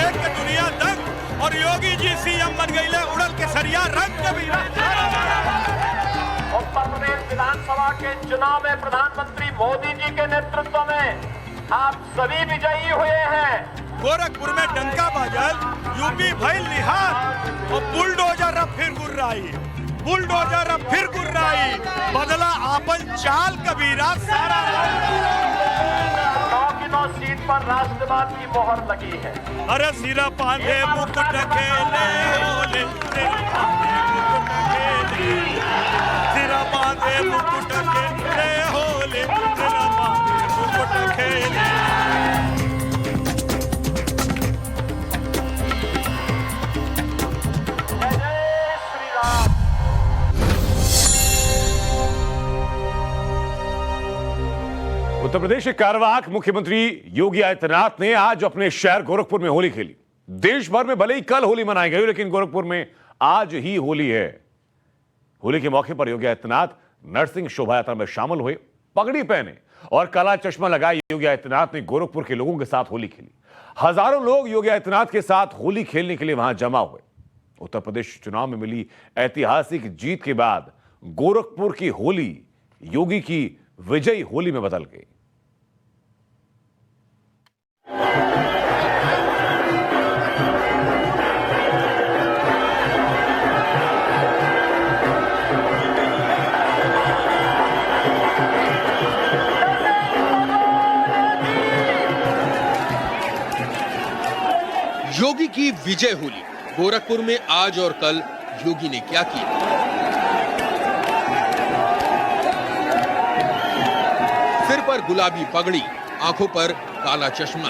देख के दुनिया दंग और योगी जी सीएम बन गई ले उड़ल के सरिया रंग कबीरा। उत्तर प्रदेश विधानसभा के चुनाव में प्रधानमंत्री मोदी जी के नेतृत्व में आप सभी विजयी हुए हैं। गोरखपुर में डंका बाजल, यूपी भइल निहार और बुलडोजर अब फिर गुर्राई, बुलडोजर अब फिर गुर्राई, बदला आपन चाल कबीरा सारा। 9 की 9 सीट पर राष्ट्रवाद की मोहर लगी है। अरे सिरा पांधे मुकुट खेले होले, सिरा पांधे मुकुट खेले होले, सिरा पांधे मुकुट खेले। उत्तर प्रदेश के कार्यवाहक मुख्यमंत्री योगी आदित्यनाथ ने आज अपने शहर गोरखपुर में होली खेली। देश भर में भले ही कल होली मनाई गई, लेकिन गोरखपुर में आज ही होली है। होली के मौके पर योगी आदित्यनाथ नरसिंह शोभा यात्रा में शामिल हुए। पगड़ी पहने और काला चश्मा लगाए योगी आदित्यनाथ ने गोरखपुर के लोगों के साथ होली खेली। हजारों लोग योगी आदित्यनाथ के साथ होली खेलने के लिए वहां जमा हुए। उत्तर प्रदेश चुनाव में मिली ऐतिहासिक जीत के बाद गोरखपुर की होली योगी की विजयी होली में बदल गई। योगी की विजय होली। गोरखपुर में आज और कल योगी ने क्या किया? सिर पर गुलाबी पगड़ी, आंखों पर काला चश्मा,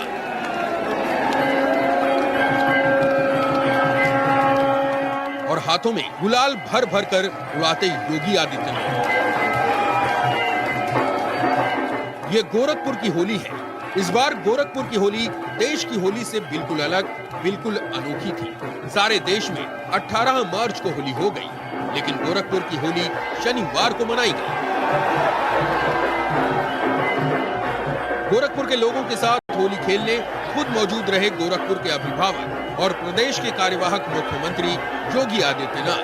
और हाथों में गुलाल भर भर कर उड़ाते योगी आदित्यनाथ। ये गोरखपुर की होली है। इस बार गोरखपुर की होली देश की होली से बिल्कुल अलग, बिल्कुल अनोखी थी। सारे देश में 18 मार्च को होली हो गई, लेकिन गोरखपुर की होली शनिवार को मनाई गई। गोरखपुर के लोगों के साथ होली खेलने खुद मौजूद रहे गोरखपुर के अभिभावक और प्रदेश के कार्यवाहक मुख्यमंत्री योगी आदित्यनाथ।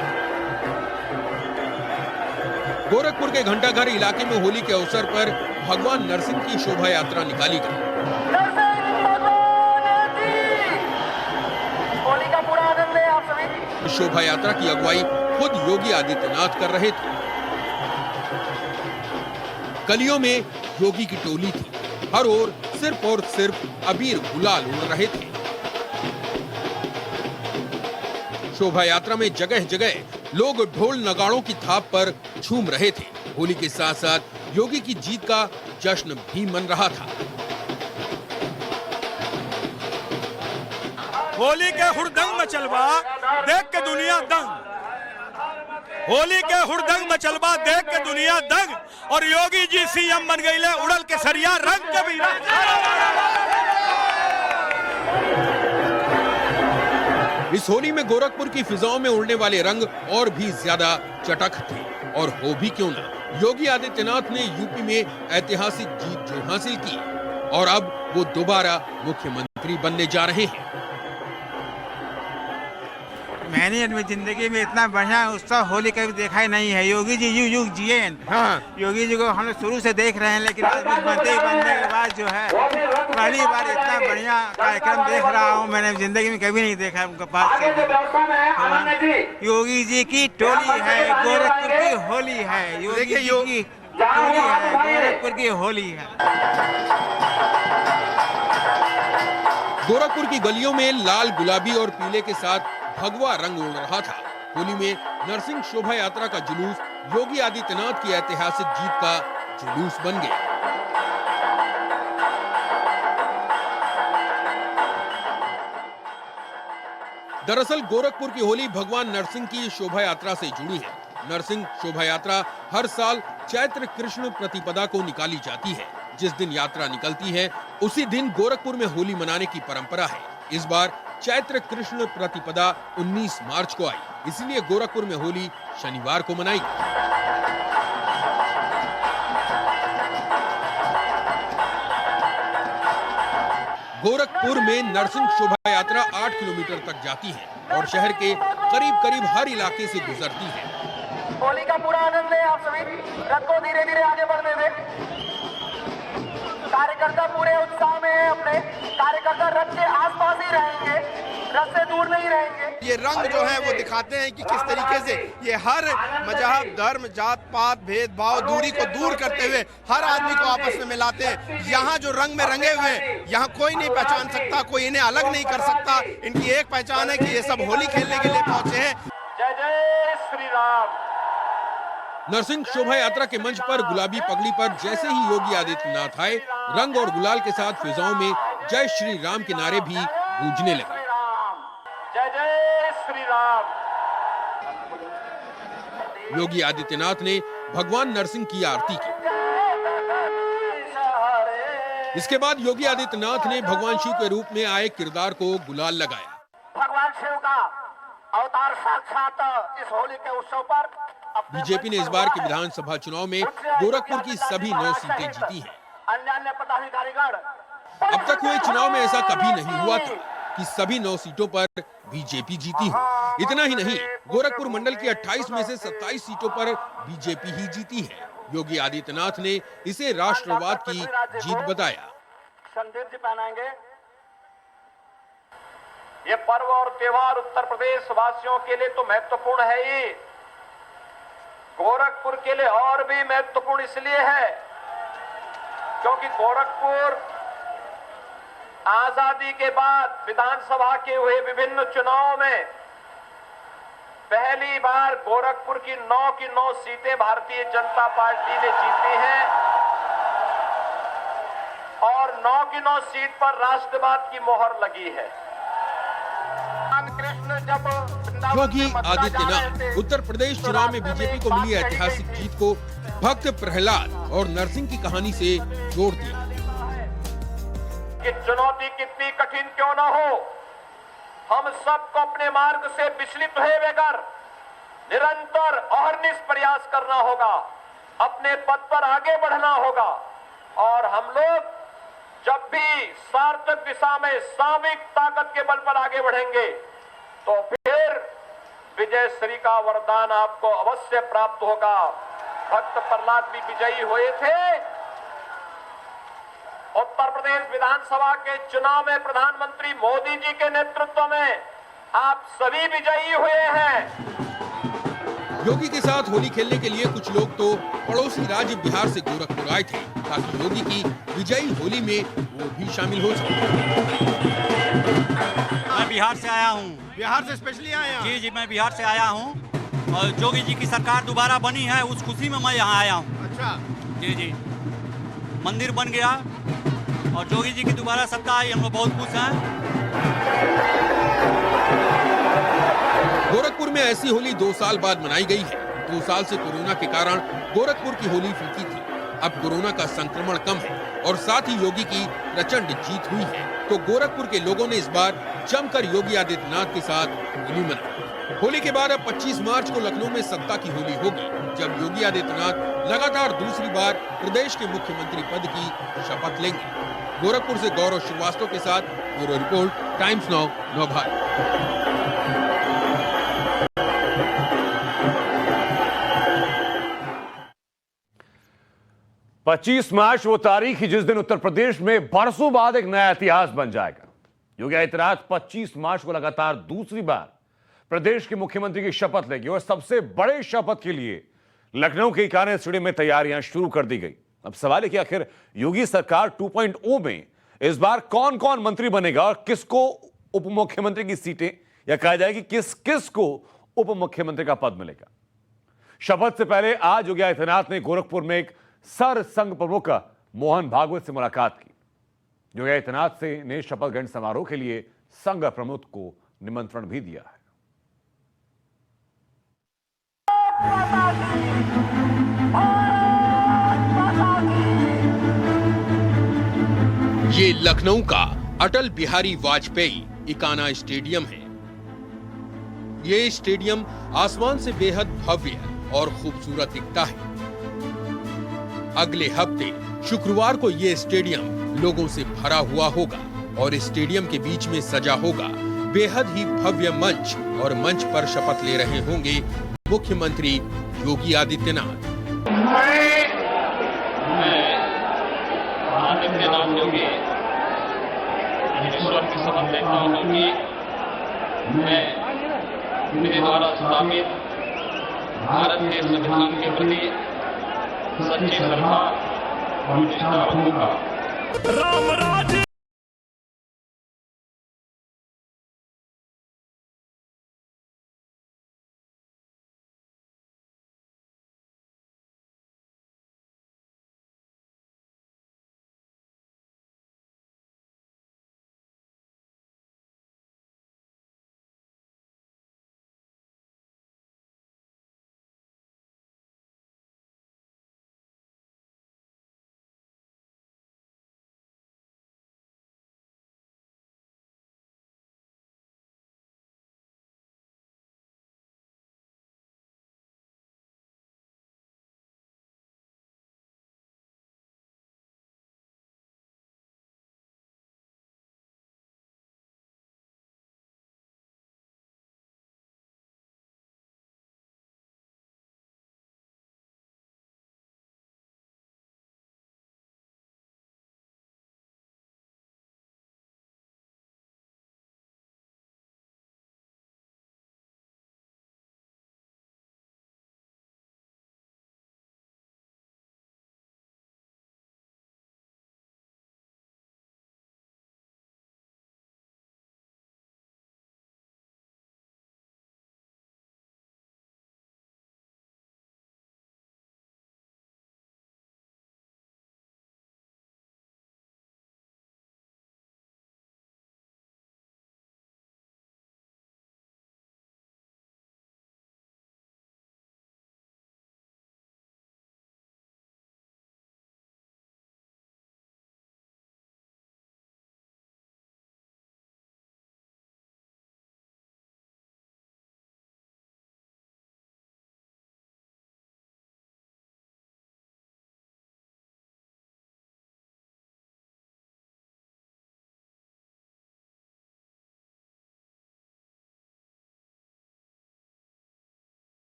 गोरखपुर के घंटाघर इलाके में होली के अवसर पर भगवान नरसिंह की शोभा यात्रा निकाली गई। होली का पूरा आनंद ले आप सभी। इस शोभा यात्रा की अगुवाई खुद योगी आदित्यनाथ कर रहे थे। गलियों में योगी की टोली थी। हर ओर सिर्फ और सिर्फ अबीर गुलाल उड़ रहे थे। शोभा यात्रा में जगह जगह लोग ढोल नगाड़ों की थाप पर झूम रहे थे। होली के साथ साथ योगी की जीत का जश्न भी मन रहा था। होली के हुड़दंग मचलबा देख के दुनिया दंग, होली के हुड़दंग मचलबा देख के दुनिया दंग और योगी जी सीएम बन गई ले उड़ल के सरिया रंग कबीरा। इस होली में गोरखपुर की फिजाओं में उड़ने वाले रंग और भी ज्यादा चटक थे। और हो भी क्यों ना, योगी आदित्यनाथ ने यूपी में ऐतिहासिक जीत जो हासिल की और अब वो दोबारा मुख्यमंत्री बनने जा रहे हैं। मैंने अपनी जिंदगी में इतना बढ़िया उत्सव होली कभी देखा ही नहीं है। योगी जी युग युग जिए। हाँ, योगी जी को हम लोग शुरू से देख रहे हैं, लेकिन बनने के बाद जो है पहली बार इतना बढ़िया कार्यक्रम देख रहा हूँ। मैंने जिंदगी में कभी नहीं देखा उनके पास। योगी जी की टोली है, गोरखपुर की होली है। योगी जी की टोली है, गोरखपुर की होली है। गोरखपुर की गलियों में लाल, गुलाबी और पीले के साथ भगवा रंग उड़ रहा था। होली में नरसिंह शोभा यात्रा का जुलूस योगी आदित्यनाथ की ऐतिहासिक जीत का जुलूस बन गया। दरअसल गोरखपुर की होली भगवान नरसिंह की शोभा यात्रा से जुड़ी है। नरसिंह शोभा यात्रा हर साल चैत्र कृष्ण प्रतिपदा को निकाली जाती है। जिस दिन यात्रा निकलती है उसी दिन गोरखपुर में होली मनाने की परंपरा है। इस बार चैत्र कृष्ण प्रतिपदा 19 मार्च को आई, इसलिए गोरखपुर में होली शनिवार को मनाई। गोरखपुर में नरसिंह शोभा यात्रा 8 किलोमीटर तक जाती है और शहर के करीब हर इलाके से गुजरती है। होली का पूरा आनंद ले आप सभी, रथ को धीरे धीरे आगे बढ़ने दें। कार्यकर्ता पूरे उत्साह में है, अपने कार्यकर्ता रथ के आसपास ही रहेंगे, रथ से दूर नहीं रहेंगे। ये रंग जो है वो दिखाते हैं कि किस तरीके से ये हर मजहब, धर्म, जात पात, भेदभाव, दूरी को दूर करते हुए हर आदमी को आपस में मिलाते हैं। यहाँ जो रंग में रंगे हुए हैं, यहाँ कोई नहीं पहचान सकता, कोई इन्हें अलग नहीं कर सकता। इनकी एक पहचान है कि ये सब होली खेलने के लिए पहुंचे हैं। जय जय श्री राम। नरसिंह शोभा यात्रा के मंच पर गुलाबी पगड़ी पर जैसे ही योगी आदित्यनाथ आए, रंग और गुलाल के साथ फिजाओं में जय श्री राम के नारे भी गूंजने लगे। जय जय श्री राम। योगी आदित्यनाथ ने भगवान नरसिंह की आरती की। इसके बाद योगी आदित्यनाथ ने भगवान शिव के रूप में आए किरदार को गुलाल लगाया। भगवान शिव का अवतार साक्षात इस होली के उत्सव पर बीजेपी ने इस बार के विधानसभा चुनाव में गोरखपुर की सभी 9 सीटें जीती हैं। अन्य पदाधिकारीगण अब तक हुए चुनाव में ऐसा कभी नहीं हुआ था कि सभी 9 सीटों पर बीजेपी जीती हो। इतना ही नहीं, गोरखपुर मंडल की 28 में से 27 सीटों पर बीजेपी ही जीती है। योगी आदित्यनाथ ने इसे राष्ट्रवाद की जीत बताया। संदेश जी पहनाएंगे। ये पर्व और त्योहार उत्तर प्रदेश वासियों के लिए तो महत्वपूर्ण है ही, गोरखपुर के लिए और भी महत्वपूर्ण इसलिए है क्योंकि गोरखपुर आजादी के बाद विधानसभा के हुए विभिन्न चुनावों में पहली बार गोरखपुर की 9 की 9 सीटें भारतीय जनता पार्टी ने जीती हैं और 9 की 9 सीट पर राष्ट्रवाद की मोहर लगी है। कृष्ण जब योगी आदित्यनाथ उत्तर प्रदेश चुनाव में बीजेपी को मिली ऐतिहासिक जीत को भक्त प्रहलाद और नरसिंह की कहानी से जोड़ दिया। कि चुनौती कितनी कठिन क्यों न हो, हम सबको अपने मार्ग से विचलित हुए बगैर निरंतर अहर्निश प्रयास करना होगा, अपने पद पर आगे बढ़ना होगा और हम लोग जब भी सार्थक दिशा में सामूहिक ताकत के बल पर आगे बढ़ेंगे तो फिर विजय श्री का वरदान आपको अवश्य प्राप्त होगा। भक्त प्रहलाद भी विजयी हुए थे। उत्तर प्रदेश विधानसभा के चुनाव में प्रधानमंत्री मोदी जी के नेतृत्व में आप सभी विजयी हुए हैं। योगी के साथ होली खेलने के लिए कुछ लोग तो पड़ोसी राज्य बिहार से गोरखपुर आए थे ताकि योगी की विजयी होली में वो भी शामिल हो सके। मैं बिहार से आया हूँ। बिहार से स्पेशली आए हैं? जी, मैं बिहार से आया हूँ और योगी जी की सरकार दोबारा बनी है, उस खुशी में मैं यहाँ आया हूँ। अच्छा। जी, मंदिर बन गया और योगी जी की दोबारा सत्ता आई, हम लोग बहुत खुश हैं। गोरखपुर में ऐसी होली 2 साल बाद मनाई गई है। 2 साल से कोरोना के कारण गोरखपुर की होली फीकी थी। अब कोरोना का संक्रमण कम है और साथ ही योगी की प्रचंड जीत हुई है, तो गोरखपुर के लोगों ने इस बार जमकर योगी आदित्यनाथ के साथ होली मनाई। होली के बाद अब 25 मार्च को लखनऊ में सत्ता की होली होगी, जब योगी आदित्यनाथ लगातार दूसरी बार प्रदेश के मुख्यमंत्री पद की शपथ लेंगे। गोरखपुर से गौरव श्रीवास्तव के साथ bureau report, times now, Navbharat. 25 मार्च वो तारीख ही जिस दिन उत्तर प्रदेश में बरसों बाद एक नया इतिहास बन जाएगा। योगी आदित्यनाथ 25 मार्च को लगातार दूसरी बार प्रदेश के मुख्यमंत्री की शपथ लेंगे और सबसे बड़े शपथ के लिए लखनऊ के इकाना स्टेडियम में तैयारियां शुरू कर दी गई। अब सवाल है कि आखिर योगी सरकार 2.0 में इस बार कौन कौन मंत्री बनेगा और किसको उप मुख्यमंत्री की सीटें या कहा जाए कि किस किस को उप मुख्यमंत्री का पद मिलेगा। शपथ से पहले आज योगी आदित्यनाथ ने गोरखपुर में एक सर संघ प्रमुख मोहन भागवत से मुलाकात की। योगी आदित्यनाथ ने शपथ ग्रहण समारोह के लिए संघ प्रमुख को निमंत्रण भी दिया है। ये लखनऊ का अटल बिहारी वाजपेयी इकाना स्टेडियम है। ये स्टेडियम आसमान से बेहद भव्य और खूबसूरत दिखता है। अगले हफ्ते शुक्रवार को ये स्टेडियम लोगों से भरा हुआ होगा। और स्टेडियम के बीच में सजा होगा बेहद ही भव्य मंच और मंच पर शपथ ले रहे होंगे मुख्यमंत्री योगी आदित्यनाथ। आदित्यनाथ योगी ईश्वर की शपथ लेता हूँ कि मैं मेरे द्वारा स्थापित भारत के संविधान के प्रति सच्ची श्रद्धा और निष्ठा रखूंगा। राम राज्य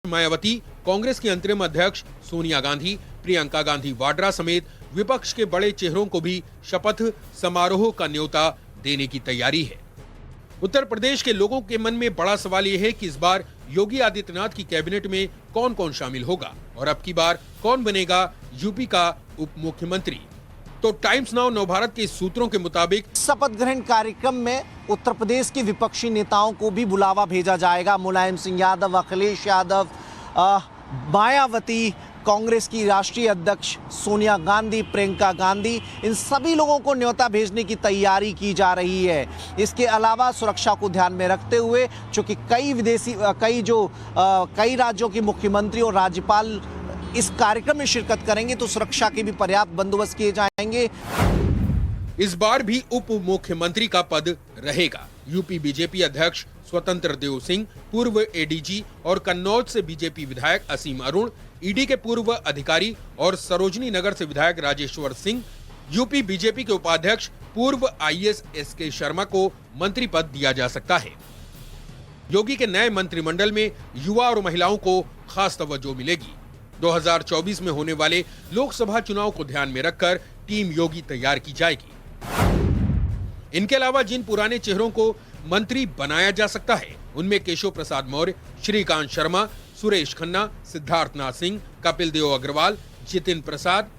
मायावती, कांग्रेस की अंतरिम अध्यक्ष सोनिया गांधी, प्रियंका गांधी वाड्रा समेत विपक्ष के बड़े चेहरों को भी शपथ समारोह का न्योता देने की तैयारी है। उत्तर प्रदेश के लोगों के मन में बड़ा सवाल यह है कि इस बार योगी आदित्यनाथ की कैबिनेट में कौन कौन शामिल होगा और अब की बार कौन बनेगा यूपी का उप मुख्यमंत्री। तो टाइम्स नाउ नवभारत के सूत्रों के मुताबिक शपथ ग्रहण कार्यक्रम में उत्तर प्रदेश के विपक्षी नेताओं को भी बुलावा भेजा जाएगा। मुलायम सिंह यादव, अखिलेश यादव, मायावती, कांग्रेस की राष्ट्रीय अध्यक्ष सोनिया गांधी, प्रियंका गांधी, इन सभी लोगों को न्योता भेजने की तैयारी की जा रही है। इसके अलावा सुरक्षा को ध्यान में रखते हुए, चूंकि कई राज्यों के मुख्यमंत्री और राज्यपाल इस कार्यक्रम में शिरकत करेंगे, तो सुरक्षा के भी पर्याप्त बंदोबस्त किए जाएंगे। इस बार भी उप मुख्यमंत्री का पद रहेगा। यूपी बीजेपी अध्यक्ष स्वतंत्र देव सिंह, पूर्व एडीजी और कन्नौज से बीजेपी विधायक असीम अरुण, ईडी के पूर्व अधिकारी और सरोजनी नगर से विधायक राजेश्वर सिंह, यूपी बीजेपी के उपाध्यक्ष पूर्व आईएएस एसके शर्मा को मंत्री पद दिया जा सकता है। योगी के नए मंत्रिमंडल में युवा और महिलाओं को खास तवज्जो मिलेगी। 2024 में होने वाले लोकसभा चुनाव को ध्यान में रखकर टीम योगी तैयार की जाएगी। इनके अलावा जिन पुराने चेहरों को मंत्री बनाया जा सकता है, उनमें केशव प्रसाद मौर्य, श्रीकांत शर्मा, सुरेश खन्ना, सिद्धार्थनाथ सिंह, कपिल देव अग्रवाल, जितिन प्रसाद,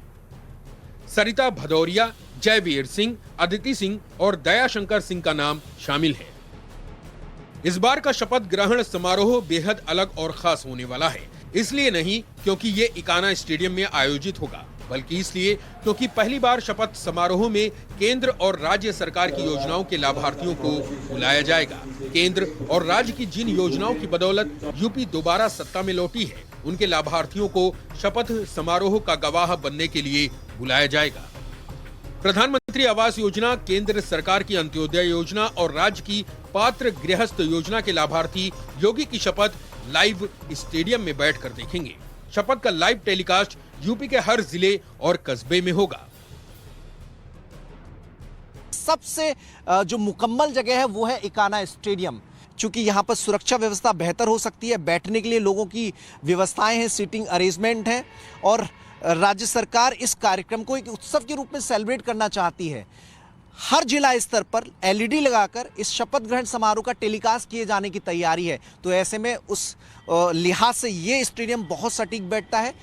सरिता भदौरिया, जयवीर सिंह, अदिति सिंह और दयाशंकर सिंह का नाम शामिल है। इस बार का शपथ ग्रहण समारोह बेहद अलग और खास होने वाला है। इसलिए नहीं क्योंकि ये इकाना स्टेडियम में आयोजित होगा, बल्कि इसलिए क्योंकि पहली बार शपथ समारोह में केंद्र और राज्य सरकार की योजनाओं के लाभार्थियों को बुलाया जाएगा। केंद्र और राज्य की जिन योजनाओं की बदौलत यूपी दोबारा सत्ता में लौटी है, उनके लाभार्थियों को शपथ समारोह का गवाह बनने के लिए बुलाया जाएगा। प्रधानमंत्री आवास योजना, केंद्र सरकार की अंत्योदय योजना और राज्य की पात्र गृहस्थ योजना के लाभार्थी योगी की शपथ लाइव स्टेडियम में बैठकर देखेंगे। शपथ का लाइव टेलीकास्ट यूपी के हर जिले और कस्बे में होगा। सबसे जो मुकम्मल जगह है वो है इकाना स्टेडियम, क्योंकि यहाँ पर सुरक्षा व्यवस्था बेहतर हो सकती है, बैठने के लिए लोगों की व्यवस्थाएं हैं, सीटिंग अरेंजमेंट है और राज्य सरकार इस कार्यक्रम को एक उत्सव के रूप में सेलिब्रेट करना चाहती है। हर जिला स्तर पर एलईडी लगाकर इस शपथ ग्रहण समारोह का टेलीकास्ट किए जाने की तैयारी है। तो ऐसे में उस लिहाज से ये स्टेडियम बहुत सटीक बैठता है।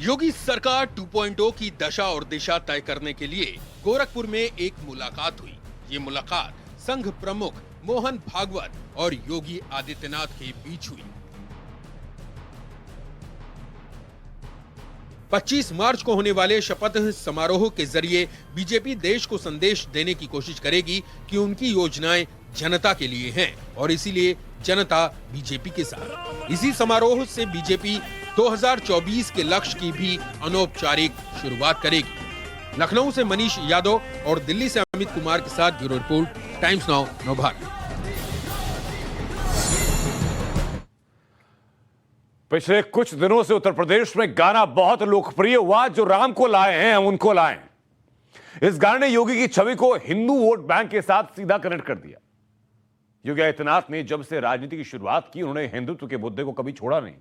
योगी सरकार 2.0 की दशा और दिशा तय करने के लिए गोरखपुर में एक मुलाकात हुई। ये मुलाकात संघ प्रमुख मोहन भागवत और योगी आदित्यनाथ के बीच हुई। 25 मार्च को होने वाले शपथ समारोह के जरिए बीजेपी देश को संदेश देने की कोशिश करेगी कि उनकी योजनाएं जनता के लिए हैं और इसीलिए जनता बीजेपी के साथ। इसी समारोह से बीजेपी 2024 के लक्ष्य की भी अनौपचारिक शुरुआत करेगी। लखनऊ से मनीष यादव और दिल्ली से अमित कुमार के साथ bureau report, times now Navbharat. पिछले कुछ दिनों से उत्तर प्रदेश में गाना बहुत लोकप्रिय हुआ, जो राम को लाए हैं हम उनको लाएं। इस गाने ने योगी की छवि को हिंदू वोट बैंक के साथ सीधा कनेक्ट कर दिया। योगी आदित्यनाथ ने जब से राजनीति की शुरुआत की, उन्होंने हिंदुत्व के मुद्दे को कभी छोड़ा नहीं।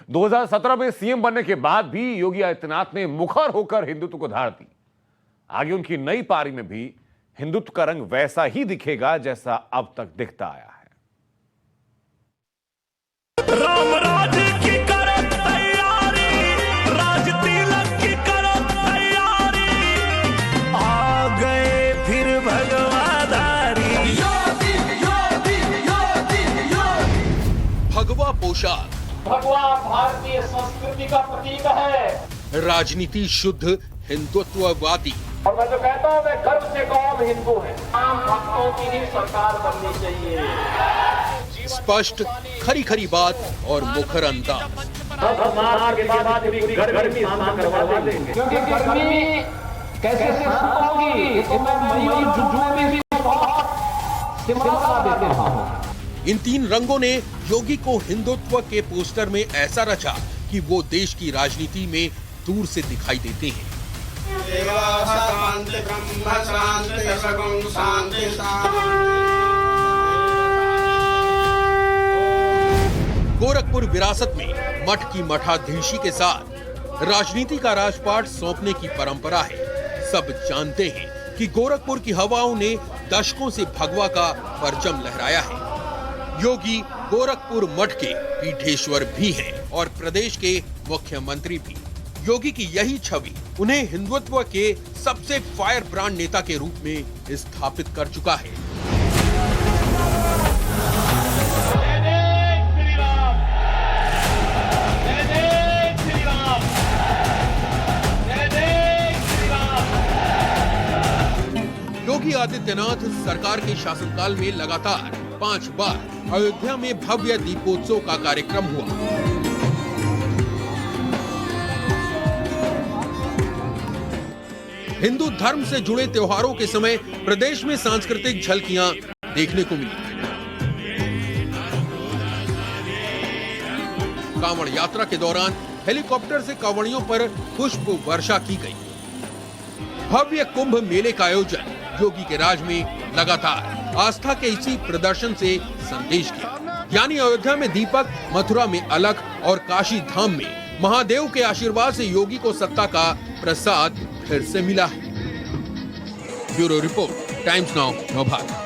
2017 में सीएम बनने के बाद भी योगी आदित्यनाथ ने मुखर होकर हिंदुत्व को धार दी। आगे उनकी नई पारी में भी हिंदुत्व का रंग वैसा ही दिखेगा जैसा अब तक दिखता आया है। राम राज की करो तैयारी, राज तिलक की करो तैयारी, आ गए फिर भगवाधारी। योगी योगी योगी योगी। भगवा पोशाक भगवा भारतीय संस्कृति का प्रतीक है। राजनीति शुद्ध हिंदुत्ववादी। और मैं तो कहता हूँ, मैं गर्व से कहूँ हिंदू है। आम भक्तों की ही सरकार बननी चाहिए। स्पष्ट खरी खरी बात और मुखर अंदाज। के बाद भी गर्मी शांत करवा देंगे, क्योंकि गर्मी कैसे होगी तो मैं मई जून में भी सिमरन देते रहा। इन तीन रंगों ने योगी को हिंदुत्व के पोस्टर में ऐसा रचा कि वो देश की राजनीति में दूर से दिखाई देते हैं। गोरखपुर विरासत में मठ की मठाधीशी के साथ राजनीति का राजपाट सौंपने की परंपरा है। सब जानते हैं कि गोरखपुर की हवाओं ने दशकों से भगवा का परचम लहराया है। योगी गोरखपुर मठ के पीठेश्वर भी हैं और प्रदेश के मुख्यमंत्री भी। योगी की यही छवि उन्हें हिंदुत्व के सबसे फायर ब्रांड नेता के रूप में स्थापित कर चुका है। योगी आदित्यनाथ सरकार के शासनकाल में लगातार 5 बार अयोध्या में भव्य दीपोत्सव का कार्यक्रम हुआ। हिंदू धर्म से जुड़े त्योहारों के समय प्रदेश में सांस्कृतिक झलकियां देखने को मिली। कांवड़ यात्रा के दौरान हेलीकॉप्टर से कांवड़ियों पर पुष्प वर्षा की गई। भव्य कुंभ मेले का आयोजन योगी के राज में लगातार आस्था के इसी प्रदर्शन से संदेश किया। यानी अयोध्या में दीपक, मथुरा में अलख और काशी धाम में महादेव के आशीर्वाद से योगी को सत्ता का प्रसाद फिर से मिला है। Bureau report, times now Navbharat.